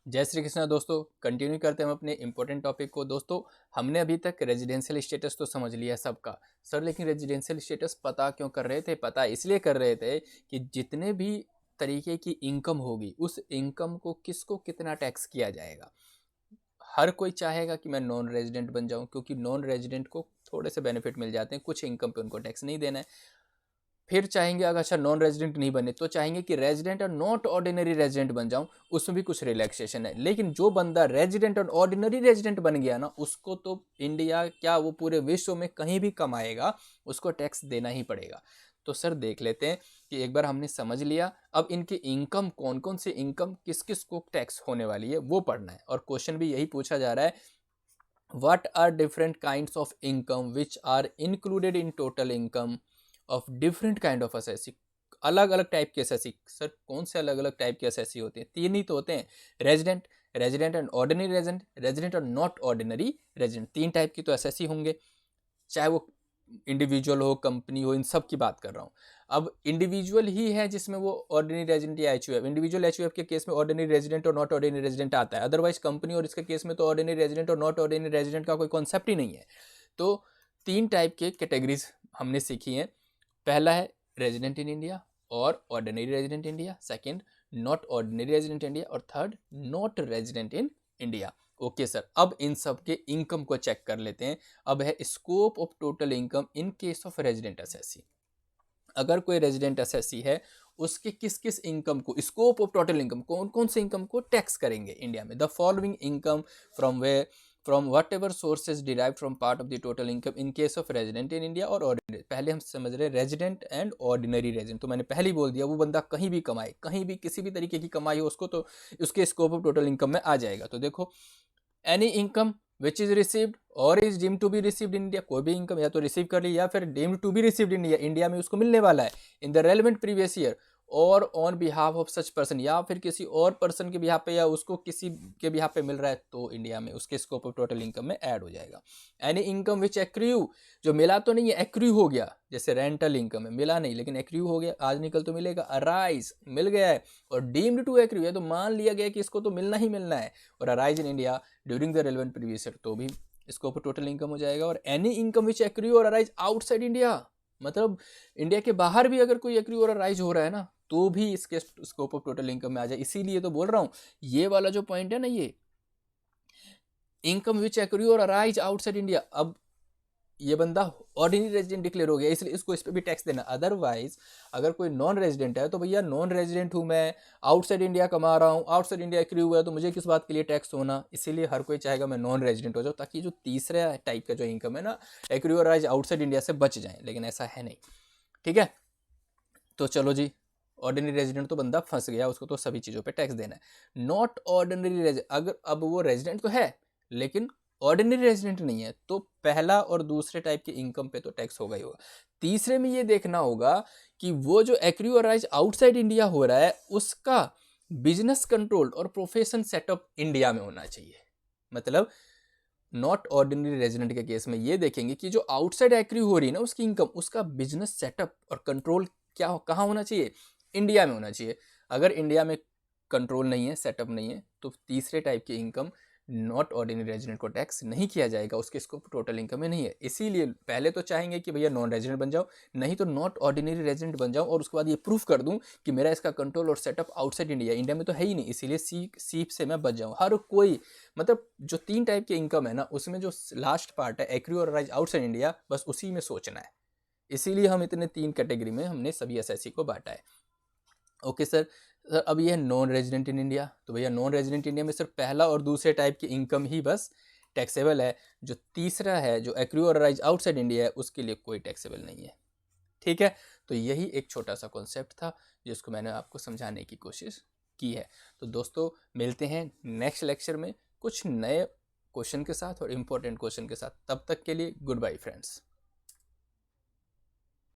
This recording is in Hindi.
जय श्री कृष्णा दोस्तों। कंटिन्यू करते हैं हम अपने इंपॉर्टेंट टॉपिक को। दोस्तों, हमने अभी तक रेजिडेंशियल स्टेटस तो समझ लिया सबका सर, लेकिन रेजिडेंशियल स्टेटस पता क्यों कर रहे थे? पता इसलिए कर रहे थे कि जितने भी तरीके की इनकम होगी उस इनकम को किसको कितना टैक्स किया जाएगा। हर कोई चाहेगा कि मैं नॉन रेजिडेंट बन जाऊं, क्योंकि नॉन रेजिडेंट को थोड़े से बेनिफिट मिल जाते हैं, कुछ इनकम पे उनको टैक्स नहीं देना है। फिर चाहेंगे अगर अच्छा नॉन रेजिडेंट नहीं बने तो चाहेंगे कि रेजिडेंट और नॉट ऑर्डिनरी रेजिडेंट बन जाऊं, उसमें भी कुछ रिलैक्सेशन है। लेकिन जो बंदा रेजिडेंट और ऑर्डिनरी रेजिडेंट बन गया ना, उसको तो इंडिया क्या वो पूरे विश्व में कहीं भी कमाएगा उसको टैक्स देना ही पड़ेगा। तो सर देख लेते हैं कि एक बार हमने समझ लिया, अब इनकी इनकम कौन कौन सी इनकम किस किस को टैक्स होने वाली है वो पढ़ना है। और क्वेश्चन भी यही पूछा जा रहा है, what are different kinds of income which are included in total income of different kind of SSC. अलग अलग टाइप के एसएससी। सर कौन से अलग अलग टाइप के एसएससी होते हैं? तीन ही तो होते हैं, resident, resident and ordinary resident, resident और नॉट ऑर्डिनरी रेजिडेंट। तीन टाइप की तो एसएससी होंगे, चाहे वो इंडिविजुअल हो कंपनी हो, इन सब की बात कर रहा हूँ। अब इंडिविजुअल ही है जिसमें वो ऑर्डिनरी रेजिडेंट या एचयूएफ, इंडिविजुअल एचयूएफ के केस में ऑर्डिनरी रेजिडेंट और नॉट ऑर्डिनरी रेजिडेंट आता है। अदरवाइज कंपनी और इसके केस में तो ऑर्डिनरी रेजिडेंट और नॉट ऑर्डिनरी रेजिडेंट का कोई कॉन्सेप्ट ही नहीं है। तो तीन टाइप के कैटेगरीज हमने सीखी हैं। पहला है रेजिडेंट इन इंडिया और ordinary resident India, second not ordinary resident India और third not resident in India. Okay sir, अब इन सब के इनकम को चेक कर लेते हैं। अब है scope of total income in case of resident SSC. अगर कोई रेजिडेंट एसएससी है उसके किस किस इनकम को, स्कोप ऑफ टोटल इनकम, कौन कौन से इनकम को टैक्स करेंगे इंडिया में। The following income from way from what ever sources derive from part of the total income in case of resident in India और ऑर्डिनरी। पहले हम समझ रहे रेजिडेंट एंड ऑर्डिनरी रेजिडेंट, तो मैंने पहले ही बोल दिया वो बंदा कहीं भी कमाए, कहीं भी किसी भी तरीके की कमाई हो उसको तो उसके स्कोप ऑफ टोटल इनकम में आ जाएगा। तो देखो, any income which is received और is deemed to be received in India, कोई भी इनकम या तो रिसीव कर ली या फिर deemed to be received in India, India में उसको मिलने वाला है in the relevant previous year और on behalf of such person, या फिर किसी और पर्सन के बिहाफ पे या उसको किसी के बिहाफ पे मिल रहा है तो इंडिया में उसके स्कोप ऑफ टोटल इनकम में ऐड हो जाएगा। एनी इनकम विच एक्रू, जो मिला तो नहीं है, एक्रू हो गया, जैसे रेंटल इनकम है, मिला नहीं लेकिन एक्रू हो गया, आज निकल तो मिलेगा। अराइज मिल गया है और डीम्ड टू एक्रू है तो मान लिया गया कि इसको तो मिलना ही मिलना है, और arise in India during the relevant previous year तो भी स्कोप ऑफ टोटल इनकम हो जाएगा। और एनी इनकम विच एक्रू और अराइज आउटसाइड इंडिया, मतलब इंडिया के बाहर भी अगर कोई एक्रू और अराइज हो रहा है ना तो भी इसके स्कोप ऑफ टोटल इनकम में आ जाए। इसीलिए तो बोल रहा हूं ये वाला जो पॉइंट है ना, ये इनकम विच एक्रू और अराइज आउटसाइड इंडिया, अब ये बंदा ऑर्डिनरी रेजिडेंट डिक्लेयर हो गया इसलिए इसको इस पर भी टैक्स देना। अदरवाइज अगर कोई नॉन रेजिडेंट है तो भैया नॉन रेजिडेंट हूँ मैं, आउटसाइड इंडिया कमा रहा हूँ, आउटसाइड इंडिया एक्रू हुआ है तो मुझे किस बात के लिए टैक्स होना। इसीलिए हर कोई चाहेगा मैं नॉन रेजिडेंट हो जाऊँ ताकि जो तीसरा टाइप का जो इनकम है ना, एक्रू और राइज आउटसाइड इंडिया से बच जाए, लेकिन ऐसा है नहीं। ठीक है, तो चलो जी, ऑर्डिनरी रेजिडेंट तो बंदा फंस गया, उसको तो सभी चीज़ों पे टैक्स देना है। नॉट ऑर्डिनरी रेजिडेंट, अगर अब वो रेजिडेंट तो है लेकिन ऑर्डिनरी रेजिडेंट नहीं है तो पहला और दूसरे टाइप के इनकम पे तो टैक्स होगा ही होगा। तीसरे में ये देखना होगा कि वो जो एक्रू और राइज आउटसाइड इंडिया हो रहा है उसका बिजनेस कंट्रोल और प्रोफेशन सेटअप इंडिया में होना चाहिए। मतलब नॉट ऑर्डिनरी रेजिडेंट के केस में ये देखेंगे कि जो आउटसाइड एक्रू हो रही है ना उसकी इनकम, उसका बिजनेस सेटअप और कंट्रोल क्या कहाँ होना चाहिए, इंडिया में होना चाहिए। अगर इंडिया में कंट्रोल नहीं है, सेटअप नहीं है, तो तीसरे टाइप की इनकम नॉट ऑर्डिनरी रेजिडेंट को टैक्स नहीं किया जाएगा, उसके स्कोप टोटल इनकम में नहीं है। इसीलिए पहले तो चाहेंगे कि भैया नॉन रेजिडेंट बन जाओ, नहीं तो नॉट ऑर्डिनरी रेजिडेंट बन जाओ और उसके बाद ये प्रूफ कर दूं कि मेरा इसका कंट्रोल और सेटअप आउटसाइड इंडिया, इंडिया में तो है ही नहीं, इसीलिए सीप से मैं बच जाऊँ। हर कोई मतलब जो तीन टाइप की इनकम है ना उसमें जो लास्ट पार्ट है एक्रू और राइज आउटसाइड इंडिया, बस उसी में सोचना है। इसीलिए हम इतने तीन कैटेगरी में हमने सभी एसएससी को बांटा है। ओके सर, सर अब ये है नॉन रेजिडेंट इन इंडिया, तो भैया नॉन रेजिडेंट इंडिया में सिर्फ पहला और दूसरे टाइप की इनकम ही बस टैक्सेबल है। जो तीसरा है जो एक्रू और राइज आउटसाइड इंडिया है उसके लिए कोई टैक्सेबल नहीं है। ठीक है, तो यही एक छोटा सा कॉन्सेप्ट था जिसको मैंने आपको समझाने की कोशिश की है। तो दोस्तों मिलते हैं नेक्स्ट लेक्चर में कुछ नए क्वेश्चन के साथ और इम्पोर्टेंट क्वेश्चन के साथ। तब तक के लिए गुड बाय फ्रेंड्स।